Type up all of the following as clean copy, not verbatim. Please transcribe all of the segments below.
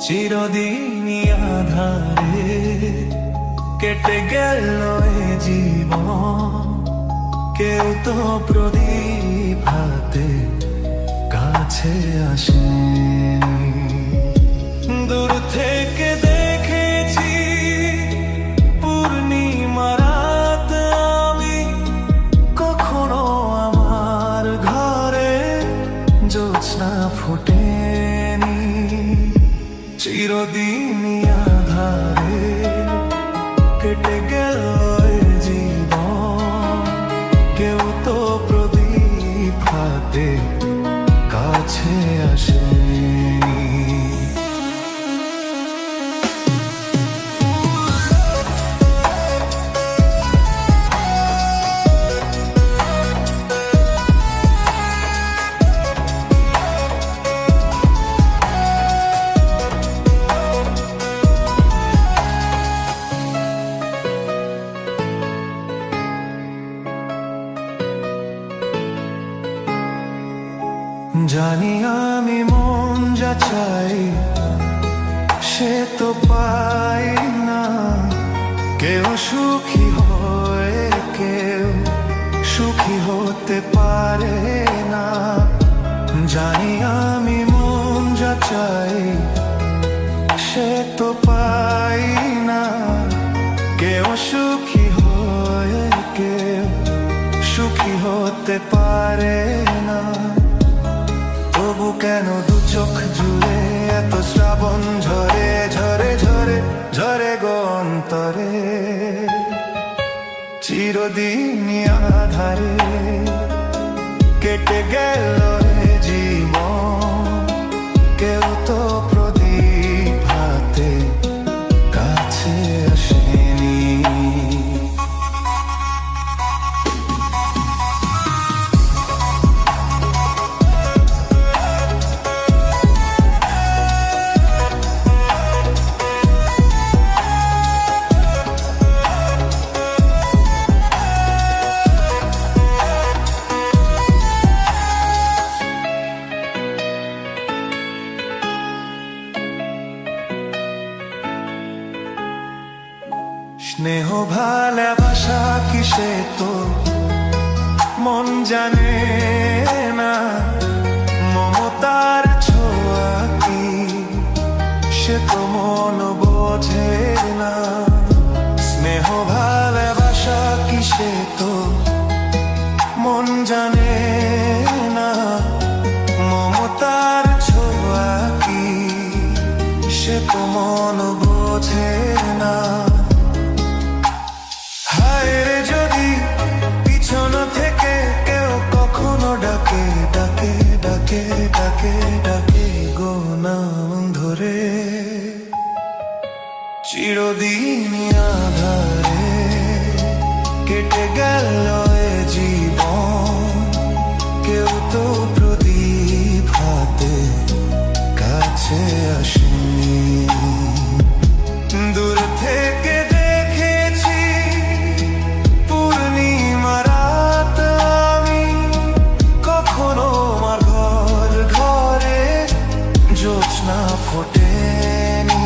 চিরদিনই আধারে কেটে গেল এ জীবন, কেউ তো প্রদীপ হাতে কাছে আসেনি। দূর থেকে দেখেছি পূর্ণিমা রাত আমি, কখনো আমার ঘরে জ্যোৎস্না ফোটেনি। চিরদিনই আধারে কেটে গেল এ জীবন, কেউ তো প্রদীপ হাতে কাছে আসেনি। জানি আমি মন যা চাই সে তো পাই না, কেউ সুখী হয় কেউ সুখী হতে পারে না। জানি আমি মন যা চাই সে তো পাই না, কেউ সুখী হয় কেউ সুখী হতে পারে না। তবু কেন দু চোখ জুড়ে এত শ্রাবণ ঝরে ঝরে ঝরে ঝরে গো অন্তরে। চিরদিনই আধারে কেটে গেল এ জীবন, কেউ তো প্রদীপ হাতে কাছে আসেনি। স্নেহ ভালোবাসা কিসে তো মন জানে না, মমতার ছোঁয়া কি সে তো মন বোঝে না। স্নেহ ভালোবাসা কিসে তো মন জানে না, মমতার ছোঁয়া কি সে তো মন বোঝে না। যদি পিছন থেকে কেউ কখনো ডাকে ডাকে ডাকে ডাকে ডাকে গো নাম ধরে, চিরদিনই আধারে কেটে গেল এ জীবন, কেউ তো প্রদীপ হাতে কাছে আসেনি। দূর থেকে জ্যোৎস্না ফোটেনি।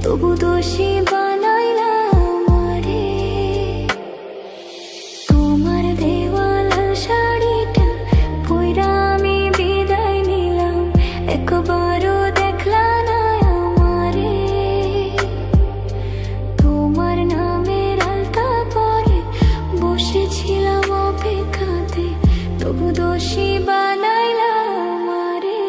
তবু দোষী বানাইলা আমারে, তোমার দেওয়া লাল শাড়িটা পইরা আমি বিদায় নিলাম, একবারও দেখলা না আমারে। তোমার নামের আলতা পরে বসেছিলাম অপেক্ষাতে, তবু দোষী বানাইলা আমারে।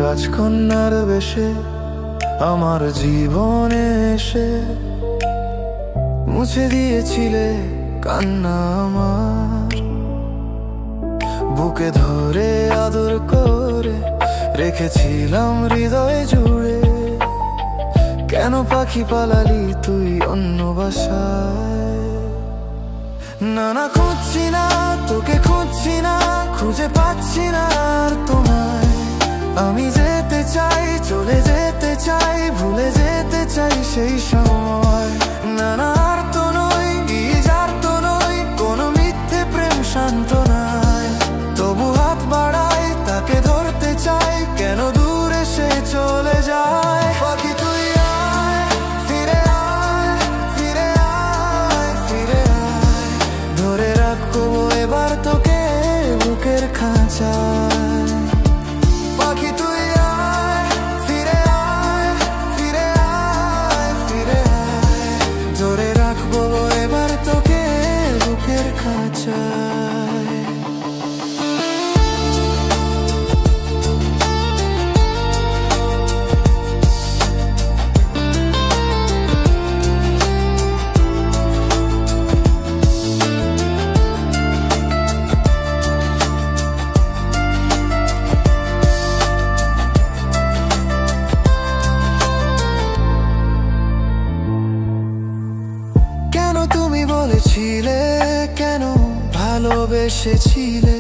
রাজকন্যার বেশে আমার জীবনে এসে মুছে দিয়েছিলে কান্না আমার। বুকে ধরে আদর করে রেখেছিলাম হৃদয়ে জুড়ে। কেন পাখি পালালি তুই অন্য বাসায়? না না, খুঁজছি না তোকে, খুঁজছি না, খুঁজে পাচ্ছি না আর তোমায়। আমি যেতে চাই, চলে যেতে চাই, ভুলে যেতে চাই সেই সময়। না না, আর তো নই, আর তো নই, কোনো মিথ্যে প্রেম শান্ত নাই। তবু হাত বাড়াই, তাকে ধরতে চাই, কেন দূরে সে চলে যায়। পাখি তুই আয়, ফিরে আয়, ফিরে আয়, ফিরে আয়, ধরে রাখবো এবার তোকে বুকের খাঁচায়। পাখি তুই আয়, ফিরে আয়, ফিরে আয়, ফিরে আয়, ধরে রাখবো এবার তোকে বুকের খাঁচায়। কেন তুমি বলেছিলে, কেন ভালোবেসেছিলে,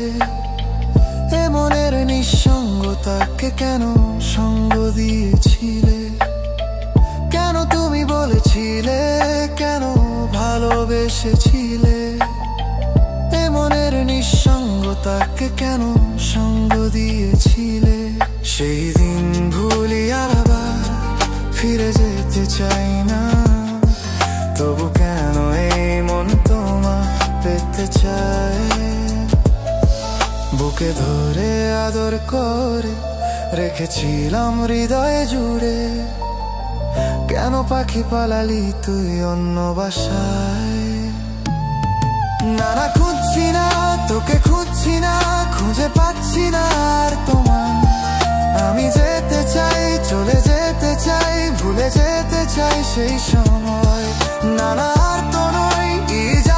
এ মনের নিঃসঙ্গতাকে কেন সঙ্গ দিয়েছিলে? কেন তুমি বলেছিলে, কেন ভালোবেসেছিলে, এ মনের নিঃসঙ্গতাকে কেন সঙ্গ দিয়েছিলে? সেই দিন ভুলি আর আবার ফিরে যেতে চাই না। তবু কেন এই মন তোমায় পেতে চায়? বুকে ধরে আদর করে রেখেছিলাম হৃদয়ে জুড়ে। কেন পাখি পালালি তুই অন্য বাসায়? না না, খুঁজছি না তোকে, খুঁজছি না, খুঁজে পাচ্ছি না আর তোমায়। আমি যেতে চাই, চলে যেতে চাই, ভুলে যেতে চাই সেই সময়। না না, আর তো নই,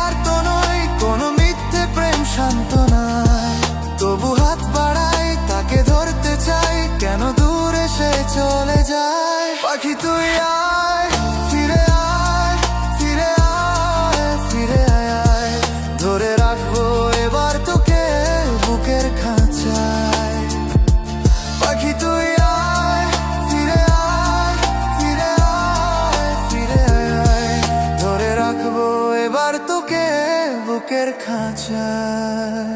আর তো নই, কোনো মিথ্যে প্রেম শান্ত নাই। তবু হাত বাড়াই, তাকে ধরতে চাই, কেন দূরে সে চলে যায়। পাখি তুই আয়, ফিরে আয়, ফিরে আয়, ফিরে আয়, ধরে রাখবো এবার তোকে বুকের খাঁচায়। পাখি তুই আয়, ফিরে আয়, ফিরে আয়, ফিরে আয়, ধরে রাখবো এবার তোকে বুকের খাঁচায়।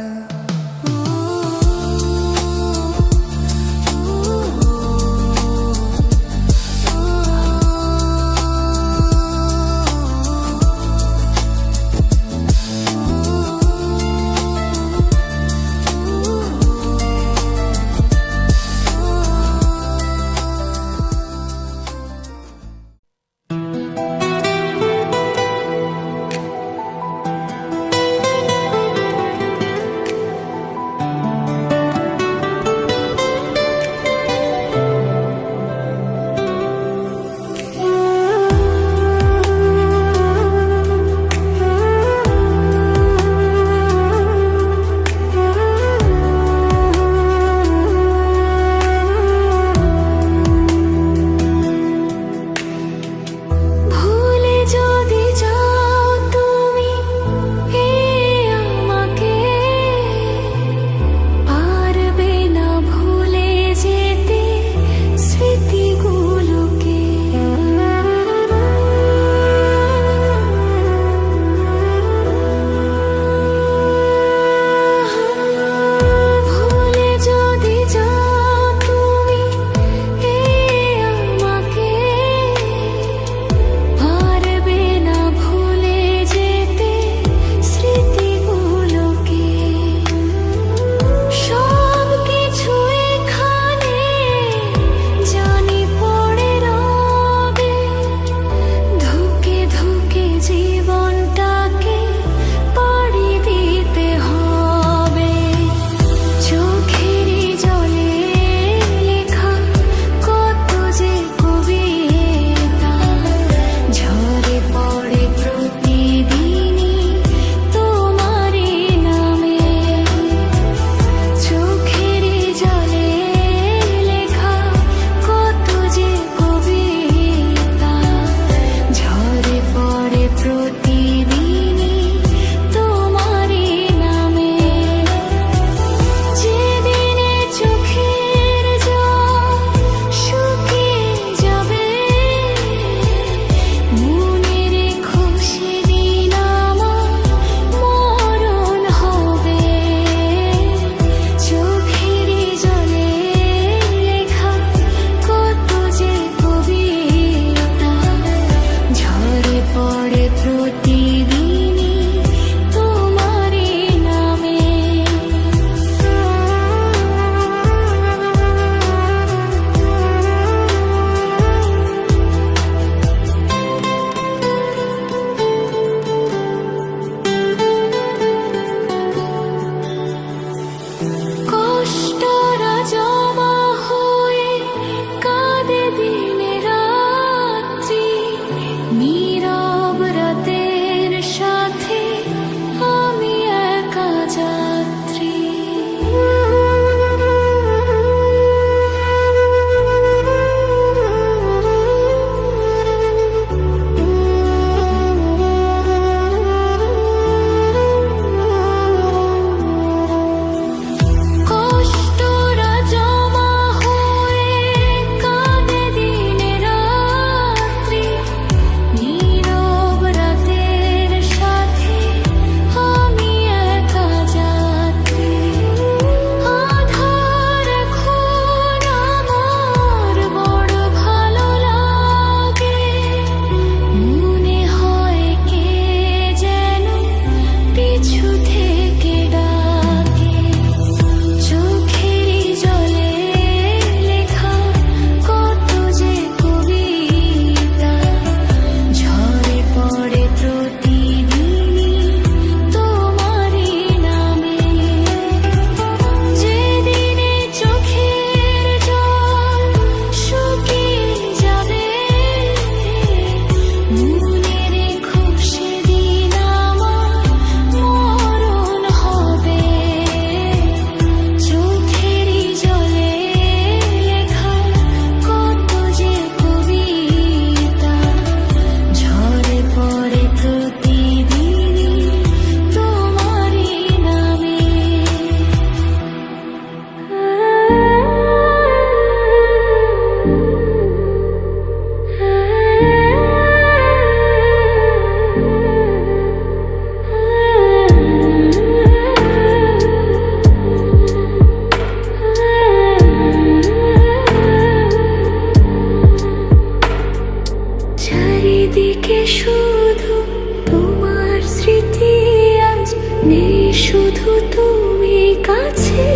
শুধু তুমি কাছে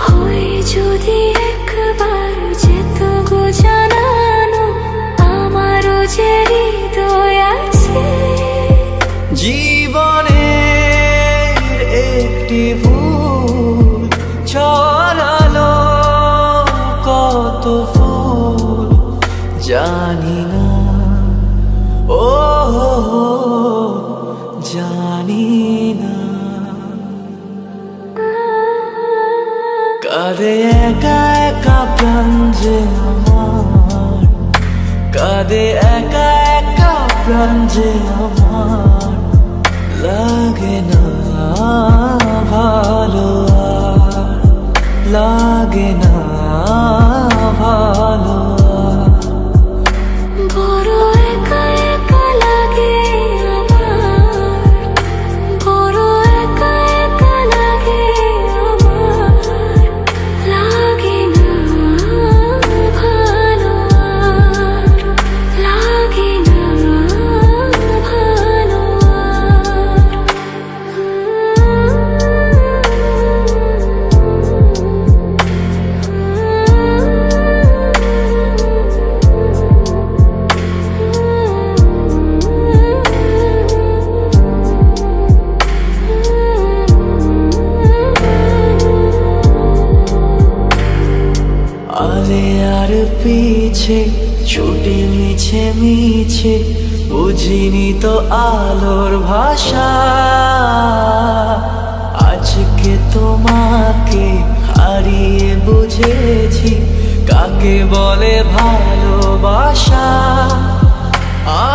হয় যদি একবার যেত গো জানানো আমারও যে হৃদয় আছে। জীবনের একটি ভুল ছড়ালো কত ফুল জানি না, ও জানি না। কাঁদে একা একা প্রাণ যে আমার, কাঁদে একা একা প্রাণ যে আমার, লাগে না ভালো আর, লাগে না ভালো আর। বড় একা একা লাগে আমার, বড় একা একা লাগে আমার, লাগে না ভালো আর, লাগে না ভালো আলে আর পিছে ছুটে মিছে মিছে বুঝিনি তো আলোর ভাষা। আজকে তোমাকে হারিয়ে বুঝেছি কাকে বলে ভালোবাসা।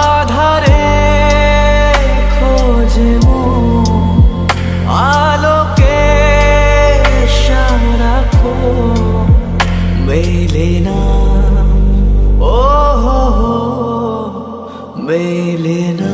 আধারে খোঁজে মন আলোকে সারাক্ষণ মেলে না, ও মেলে না।